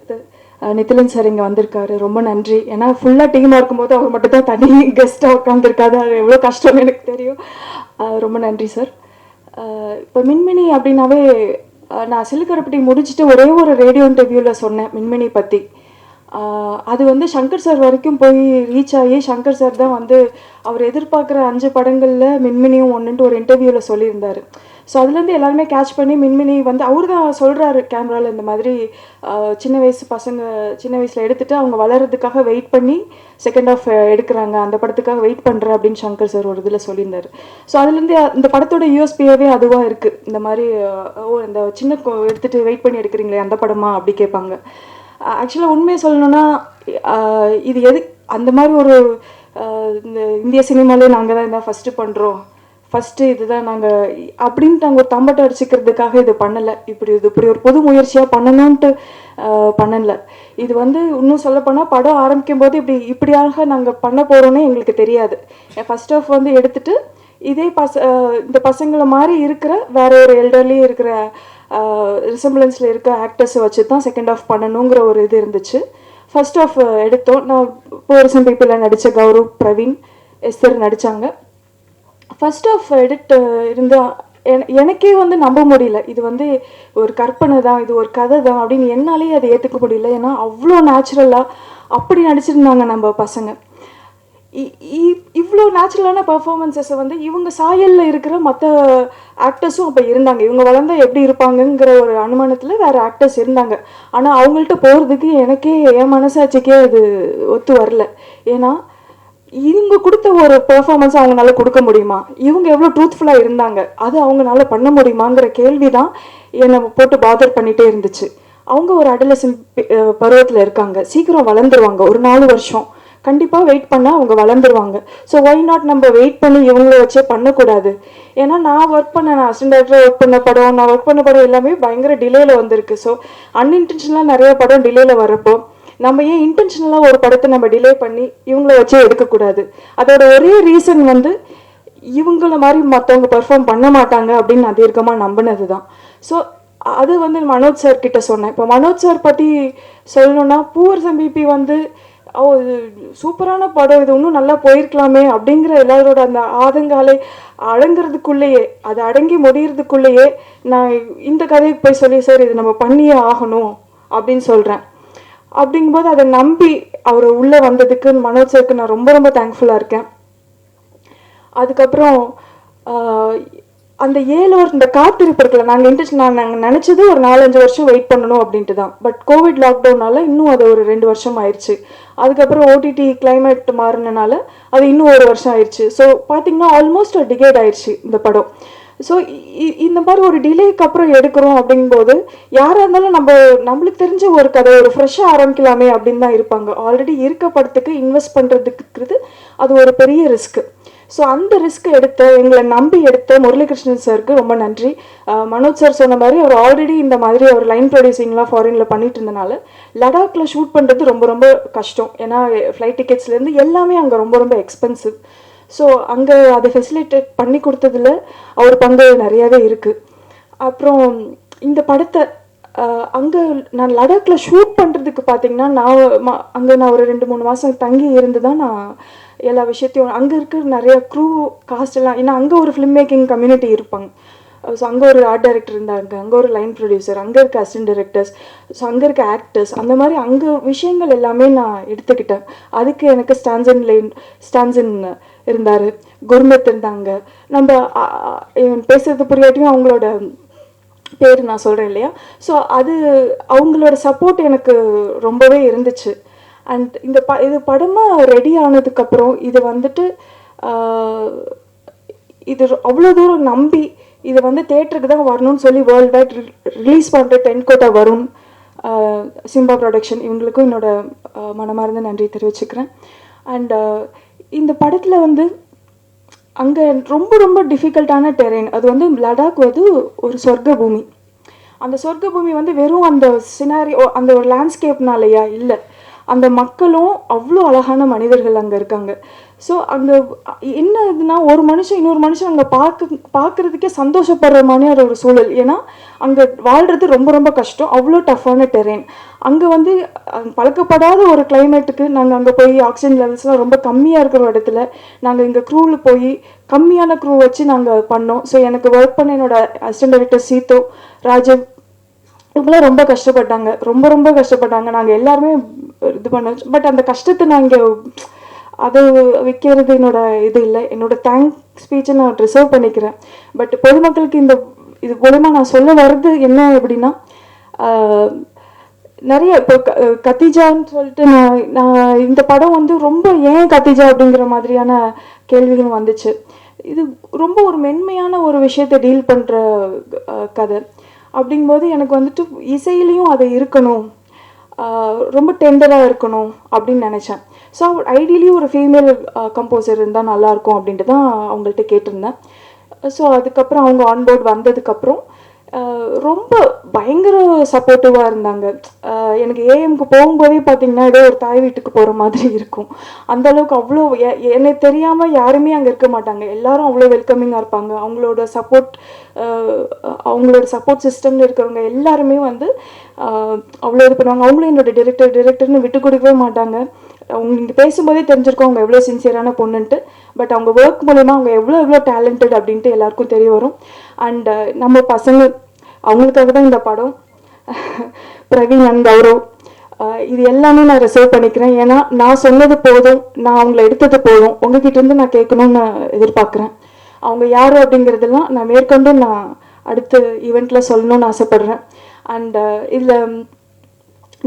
அடுத்து நிதிலன் சார் இங்கே வந்திருக்காரு, ரொம்ப நன்றி. ஏன்னா ஃபுல்லாக டீமாக இருக்கும்போது அவர் மட்டும் தான் தனி கெஸ்ட்டாக உட்காந்துருக்காரு, அது எவ்வளோ கஷ்டம்னு எனக்கு தெரியும். ரொம்ப நன்றி சார். இப்போ மின்மினி அப்படின்னாவே நான் சிலுக்கரப்பட்டி முடிச்சுட்டு ஒரே ஒரு ரேடியோ இன்டர்வியூவில் சொன்னேன் மின்மினி பற்றி. அது வந்து சங்கர் சார் வரைக்கும் போய் ரீச் ஆகி சங்கர் சார் தான் வந்து அவர் எதிர்பார்க்குற 5 படங்களில் மின்மினியும் ஒன்றுன்ட்டு ஒரு இன்டர்வியூவில் சொல்லியிருந்தார். ஸோ அதுலேருந்து எல்லாருமே கேட்ச் பண்ணி மின்மினி வந்து அவர் தான் சொல்கிறாரு கேமராவில், இந்த மாதிரி சின்ன வயசு பசங்க சின்ன வயசில் எடுத்துகிட்டு அவங்க வளர்கிறதுக்காக வெயிட் பண்ணி செகண்ட் ஆஃப் எடுக்கிறாங்க, அந்த படத்துக்காக வெயிட் பண்ணுறேன் அப்படின்னு சங்கர் சார் ஒரு இதில் சொல்லியிருந்தார். ஸோ அதுலேருந்து இந்த படத்தோட யூஎஸ்பியாவே அதுவாக இருக்குது. இந்த மாதிரி இந்த சின்ன எடுத்துகிட்டு வெயிட் பண்ணி எடுக்கிறீங்களே அந்த படமா அப்படி கேட்பாங்க. ஆக்சுவலாக உண்மையை சொல்லணுன்னா இது அந்த மாதிரி ஒரு இந்த இந்திய சினிமாலே நாங்கள் தான் இதான் ஃபஸ்ட்டு பண்ணுறோம், ஃபஸ்ட்டு இதுதான் நாங்கள் அப்படின்ட்டு நாங்கள் ஒரு தம்பட்டை அடிச்சுக்கிறதுக்காக இது பண்ணலை. இப்படி ஒரு பொது முயற்சியாக பண்ணணுன்ட்டு பண்ணலை. இது வந்து இன்னும் சொல்லப்போனால் படம் ஆரம்பிக்கும் போது இப்படியாக நாங்கள் பண்ண போகிறோன்னே எங்களுக்கு தெரியாது. ஃபஸ்ட் ஆஃப் வந்து எடுத்துகிட்டு இதே இந்த பசங்களை மாதிரி இருக்கிற வேற ஒரு எல்டர்லி இருக்கிற ரிசம்பிளன்ஸில் இருக்க ஆக்டர்ஸை வச்சு தான் செகண்ட் ஆஃப் பண்ணணுங்கிற ஒரு இது இருந்துச்சு. ஃபர்ஸ்ட் ஆஃப் எடுத்தோம். நான் போர்சன் பீப்பிளில் நடித்த கௌரவ், பிரவீன், எஸ்தர் நடித்தாங்க. ஃபர்ஸ்ட் ஆஃப் எடிட் இருந்தால் எனக்கே வந்து நம்ப முடியல, இது வந்து ஒரு கற்பனை தான், இது ஒரு கதை தான் அப்படின்னு என்னாலேயே அதை ஏற்றுக்க முடியல. ஏன்னா அவ்வளோ நேச்சுரலாக அப்படி நடிச்சிருந்தாங்க நம்ம பசங்க. இவ்வளோ நேச்சுரலான பர்ஃபார்மன்ஸஸை வந்து இவங்க சாயலில் இருக்கிற மற்ற ஆக்டர்ஸும் அப்போ இருந்தாங்க. இவங்க வளர்ந்தால் எப்படி இருப்பாங்கங்கிற ஒரு அனுமானத்தில் வேறு ஆக்டர்ஸ் இருந்தாங்க. ஆனால் அவங்கள்ட்ட போகிறதுக்கு எனக்கே என் மனசாட்சிக்கே அது ஒத்து வரல. ஏன்னா இவங்க கொடுத்த ஒரு பெர்ஃபார்மன்ஸ் அவங்களால கொடுக்க முடியுமா, இவங்க எவ்வளோ ட்ரூத்ஃபுல்லாக இருந்தாங்க, அது அவங்களால பண்ண முடியுமாங்கிற கேள்வி தான் என்னை போட்டு பாதர் பண்ணிகிட்டே இருந்துச்சு. அவங்க ஒரு அடலசன்ட் பருவத்தில் இருக்காங்க, சீக்கிரம் வளர்ந்துருவாங்க, ஒரு 4 வருஷம் கண்டிப்பாக வெயிட் பண்ணால் அவங்க வளர்ந்துருவாங்க. ஸோ ஒய் நாட் நம்ம வெயிட் பண்ணி இவங்கள வச்சே பண்ணக்கூடாது. ஏன்னா நான் அசிஸ்டன்ட் டைரக்டராக ஒர்க் பண்ண படம், நான் ஒர்க் பண்ண படம் எல்லாமே பயங்கர டிலேயில் வந்திருக்கு. ஸோ அன்இன்டென்ஷனலாக நிறைய படம் டிலேயில் வரப்போ நம்ம ஏன் இன்டென்ஷனலாக ஒரு படத்தை நம்ம டிலே பண்ணி இவங்கள வச்சே எடுக்கக்கூடாது. அதோட ஒரே ரீசன் வந்து இவங்கள மாதிரி மற்றவங்க பெர்ஃபார்ம் பண்ண மாட்டாங்க அப்படின்னு நான் தீர்க்கமாக நம்பினது தான். ஸோ அது வந்து மனோஜ் சார் கிட்ட சொன்னேன். இப்போ மனோஜ் சார் பற்றி சொல்லணுன்னா பூவரசன் பிபி வந்து இது சூப்பரான படம், இது இன்னும் நல்லா போயிருக்கலாமே அப்படிங்கிற எல்லாரோட அந்த ஆதங்காலை அடங்கிறதுக்குள்ளேயே, அது அடங்கி முடிகிறதுக்குள்ளேயே நான் இந்த கதைக்கு போய் சொல்லி சார் இது நம்ம பண்ணியே ஆகணும் அப்படின்னு சொல்கிறேன். அப்படிங்கும்போது அதை நம்பி அவர் உள்ளே வந்ததுக்கு மனோஜ் சாருக்கு நான் ரொம்ப ரொம்ப தேங்க்ஃபுல்லாக இருக்கேன். அதுக்கப்புறம் அந்த 7 வருஷம் இந்த காத்திருப்பு இருக்குல்ல, நாங்கள் நினச்சது ஒரு 4-5 வருஷம் வெயிட் பண்ணணும் அப்படின்ட்டு தான். பட் கோவிட் லாக்டவுனால இன்னும் அது ஒரு 2 வருஷம் ஆயிடுச்சு. அதுக்கப்புறம் ஓடிடி கிளைமேட் மாறினால அது இன்னும் 1 வருஷம் ஆயிடுச்சு. ஸோ பார்த்தீங்கன்னா ஆல்மோஸ்ட் ஒரு டிகேட் ஆயிடுச்சு இந்த படம். ஸோ இந்த மாதிரி ஒரு டிலேக்கு அப்புறம் எடுக்கிறோம் அப்படிங்கும்போது யாராக இருந்தாலும் நம்மளுக்கு தெரிஞ்ச ஒரு கதை ஒரு ஃப்ரெஷ்ஷாக ஆரம்பிக்கலாமே அப்படின்னு தான் இருப்பாங்க. ஆல்ரெடி இருக்க படத்துக்கு இன்வெஸ்ட் பண்ணுறதுக்கு அது ஒரு பெரிய ரிஸ்க்கு. ஸோ அந்த ரிஸ்க் எங்களை நம்பி எடுத்த முரளிகிருஷ்ணன் சாருக்கு ரொம்ப நன்றி. மனோஜ் சார் சொன்ன மாதிரி அவர் ஆல்ரெடி இந்த மாதிரி அவர் லைன் ப்ரொடியூசிங்லாம் ஃபாரினில் பண்ணிட்டு இருந்தனால லடாக்கில் ஷூட் பண்ணுறது ரொம்ப ரொம்ப கஷ்டம். ஏன்னா ஃப்ளைட் டிக்கெட்ஸ்லேருந்து எல்லாமே அங்கே ரொம்ப ரொம்ப எக்ஸ்பென்சிவ். ஸோ அங்கே அதை ஃபெசிலிட்டேட் பண்ணி கொடுத்ததில் அவர் பங்கு நிறையாவே இருக்குது. அப்புறம் இந்த படத்தை அங்கே நான் லடாக்கில் ஷூட் பண்ணுறதுக்கு பார்த்தீங்கன்னா நான் ஒரு 2-3 மாதம் தங்கி இருந்து தான் நான் எல்லா விஷயத்தையும் அங்கே இருக்கிற நிறைய க்ரூ காஸ்ட் எல்லாம், ஏன்னா அங்கே ஒரு ஃபிலிம் மேக்கிங் கம்யூனிட்டி இருப்பாங்க. ஸோ அங்கே ஒரு ஆர்ட் டைரக்டர் இருந்தாங்க, அங்கே ஒரு லைன் ப்ரொடியூசர், அங்கே இருக்க அசிஸ்டன்ட் டைரக்டர்ஸ், ஸோ அங்கே இருக்க ஆக்டர்ஸ், அந்த மாதிரி அங்கே விஷயங்கள் எல்லாமே நான் எடுத்துக்கிட்டேன். அதுக்கு எனக்கு ஸ்டான்சன் இருந்தார், குர்மித் இருந்தாங்க. நம்ம பேசுறது புரியாட்டியும் அவங்களோட பேர் நான் சொல்கிறேன் இல்லையா. ஸோ அவங்களோட சப்போர்ட் எனக்கு ரொம்பவே இருந்துச்சு. அண்ட் இது படமாக ரெடி ஆனதுக்கப்புறம் இது வந்துட்டு இது அவ்வளோ தூரம் நம்பி இது வந்து தேட்டருக்கு தான் வரணும்னு சொல்லி வேர்ல்டு வைட் ரிலீஸ் பண்ணுற 10 கோட்டா வரும் சிம்பா ப்ரொடக்ஷன், இவங்களுக்கும் என்னோட மனமார்ந்த நன்றி தெரிவிச்சுக்கிறேன். அண்ட் இந்த படத்தில் வந்து அங்கே ரொம்ப ரொம்ப டிஃபிகல்ட்டான டெரெயின், அது வந்து லடாக் வந்து ஒரு சொர்க்க பூமி. அந்த சொர்க்க பூமி வந்து வெறும் அந்த சினாரியோ அந்த ஒரு லேண்ட்ஸ்கேப்னாலையா இல்லை, அந்த மக்களும் அவ்வளோ அழகான மனிதர்கள் அங்கே இருக்காங்க. ஸோ அங்கே என்ன இதுனா ஒரு மனுஷன் இன்னொரு மனுஷன் அங்கே பார்க்குறதுக்கே சந்தோஷப்படுற மாதிரியான ஒரு சூழல். ஏன்னா அங்கே வாழ்கிறது ரொம்ப ரொம்ப கஷ்டம், அவ்வளோ டஃப்பான டெரெயின். அங்கே வந்து பழக்கப்படாத ஒரு கிளைமேட்டுக்கு நாங்கள் அங்கே போய் ஆக்சிஜன் லெவல்ஸ்லாம் ரொம்ப கம்மியாக இருக்கிற இடத்துல நாங்கள் இங்கே க்ரூவில் போய் கம்மியான க்ரூ வச்சு நாங்கள் பண்ணோம். ஸோ எனக்கு ஒர்க் பண்ண என்னோட அசிஸ்டன்ட் டைரக்டர் சீத்து, ராஜீவ், இவங்களாம் ரொம்ப கஷ்டப்பட்டாங்க, ரொம்ப ரொம்ப கஷ்டப்பட்டாங்க. நாங்கள் எல்லாருமே இது பண்ணோம். பட் அந்த கஷ்டத்தை நாங்கள் அது வைக்கிறது என்னோட இது இல்லை. என்னோட தேங்க் ஸ்பீச்சை நான் ரிசர்வ் பண்ணிக்கிறேன். பட் பொதுமக்களுக்கு இந்த இது மூலமா நான் சொல்ல வர்றது என்ன அப்படின்னா, நிறைய இப்போ கத்திஜான்னு சொல்லிட்டு நான் இந்த படம் வந்து ரொம்ப ஏன் கத்திஜா அப்படிங்கிற மாதிரியான கேள்விகள் வந்துச்சு. இது ரொம்ப ஒரு மென்மையான ஒரு விஷயத்தை டீல் பண்ணுற கதை. அப்படிங்கும்போது எனக்கு வந்துட்டு இசையிலையும் அது இருக்கணும், ரொம்ப டெண்டராக இருக்கணும் அப்படின்னு நினச்சேன். ஸோ ஐடியலி ஒரு ஃபீமேல் கம்போசர் இருந்தால் நல்லாயிருக்கும் அப்படின்ட்டு தான் அவங்கள்ட்ட கேட்டிருந்தேன். ஸோ அதுக்கப்புறம் அவங்க ஆன்போர்ட் வந்ததுக்கப்புறம் ரொம்ப பயங்கர சப்போர்ட்டிவாக இருந்தாங்க. எனக்கு ஏஎம்க்கு போகும்போதே பார்த்தீங்கன்னா ஏதோ ஒரு தாய் வீட்டுக்கு போகிற மாதிரி இருக்கும். அந்தளவுக்கு அவ்வளோ எனக்கு தெரியாமல் யாருமே அங்கே இருக்க மாட்டாங்க. எல்லாரும் அவ்வளோ வெல்கமிங்காக இருப்பாங்க. அவங்களோட சப்போர்ட் சிஸ்டமில் இருக்கிறவங்க எல்லாருமே வந்து அவ்வளோ இது பண்ணுவாங்க. அவங்களும் என்னோட டிரெக்டர்னு விட்டு கொடுக்கவே மாட்டாங்க. அவங்க இங்கே பேசும்போதே தெரிஞ்சிருக்கோம் அவங்க எவ்வளோ சின்சியரான பொண்ணுன்ட்டு. பட் அவங்க ஒர்க் மூலமா அவங்க எவ்வளோ டேலண்டட் அப்படின்ட்டு எல்லாருக்கும் தெரிய வரும். அண்ட் நம்ம பசங்க அவங்களுக்காக தான் இந்த படம். பிரவீன் அண்ட் கௌரவ், இது எல்லாமே நான் ரிசர்வ் பண்ணிக்கிறேன். ஏன்னா நான் சொன்னது போதும், நான் அவங்கள எடுத்தது போதும், உங்ககிட்ட இருந்து நான் கேட்கணும்னு எதிர்பார்க்குறேன். அவங்க யார் அப்படிங்கிறதெல்லாம் நான் மேற்கொண்டு நான் அடுத்த ஈவெண்ட்ல சொல்லணும்னு ஆசைப்படுறேன். அண்ட் இதில்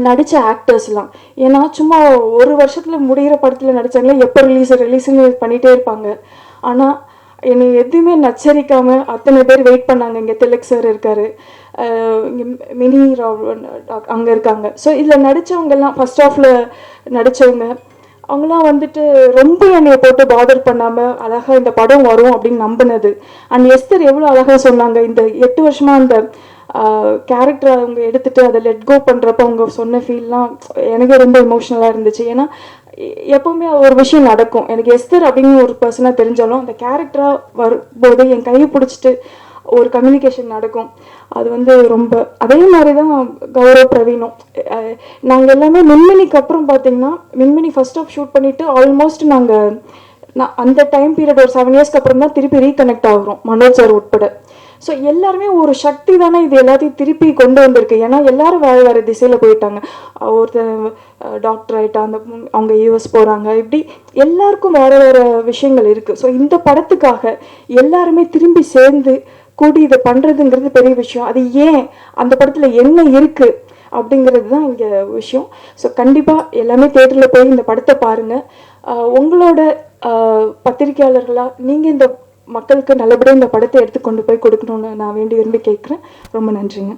நடித்த ஆக்டர்ஸ்லாம், ஏன்னா சும்மா ஒரு வருஷத்தில் முடிகிற படத்தில் நடித்தாங்களே எப்போ ரிலீஸ்ன்னு பண்ணிகிட்டே இருப்பாங்க. ஆனால் என்னை எதுவுமே நச்சரிக்காமல் அத்தனை பேர் வெயிட் பண்ணாங்க. இங்கே திலக் சார் இருக்கார், இங்கே மினி ராவ் அங்கே இருக்காங்க. ஸோ இதில் நடித்தவங்கெல்லாம் ஃபர்ஸ்ட் ஹாஃபில் நடித்தவங்க அவங்களாம் வந்துட்டு ரொம்ப என்னை போட்டு பாதர் பண்ணாமல் அழகாக இந்த படம் வரும் அப்படின்னு நம்பினது. அண்ட் எஸ்தர் எவ்வளோ அழகாக சொன்னாங்க. இந்த 8 வருஷமாக அந்த கேரக்டர் அவங்க எடுத்துகிட்டு அதை லெட் கோ பண்ணுறப்ப அவங்க சொன்ன ஃபீல்லாம் எனக்கே ரொம்ப எமோஷ்னலாக இருந்துச்சு. ஏன்னா எப்போவுமே ஒரு விஷயம் நடக்கும். எனக்கு எஸ்தர் அப்படின்னு ஒரு பர்சனாக தெரிஞ்சாலும் அந்த கேரக்டராக வரும்போது என் கையை பிடிச்சிட்டு ஒரு கம்யூனிகேஷன் நடக்கும். அது வந்து ரொம்ப அதே மாதிரி தான் கௌரவ், பிரவீனும். நாங்கள் எல்லாமே மின்மினிக்கு அப்புறம் பார்த்தீங்கன்னா, மின்மினி ஃபர்ஸ்ட் ஆஃப் ஷூட் பண்ணிவிட்டு ஆல்மோஸ்ட் நாங்கள் அந்த டைம் பீரியட் ஒரு 7 இயர்ஸ்க்கு அப்புறம் தான் திருப்பி ரீகனெக்ட் ஆகுறோம், மனோஜ் சார் உட்பட. ஸோ எல்லாருமே ஒரு சக்தி தானே இது எல்லாத்தையும் திருப்பி கொண்டு வந்திருக்கு. ஏன்னா எல்லாரும் வேறு வேறு திசையில் போயிட்டாங்க. ஒருத்தர் டாக்டர் ஆகிட்டா, அவங்க யூஎஸ் போகிறாங்க, இப்படி எல்லாருக்கும் வேறு வேறு விஷயங்கள் இருக்குது. ஸோ இந்த படத்துக்காக எல்லாருமே திரும்பி சேர்ந்து கூடி இதை பண்ணுறதுங்கிறது பெரிய விஷயம். அது ஏன் அந்த படத்தில் என்ன இருக்குது அப்படிங்கிறது தான் இங்கே விஷயம். ஸோ கண்டிப்பாக எல்லாமே தேட்டரில் போய் இந்த படத்தை பாருங்கள். உங்களோட பத்திரிகையாளர்களாக நீங்கள் இந்த மக்களுக்கு நல்லபடியாக இந்த படத்தை எடுத்து கொண்டு போய் கொடுக்கணும்னு நான் விரும்பி கேட்குறேன். ரொம்ப நன்றிங்க.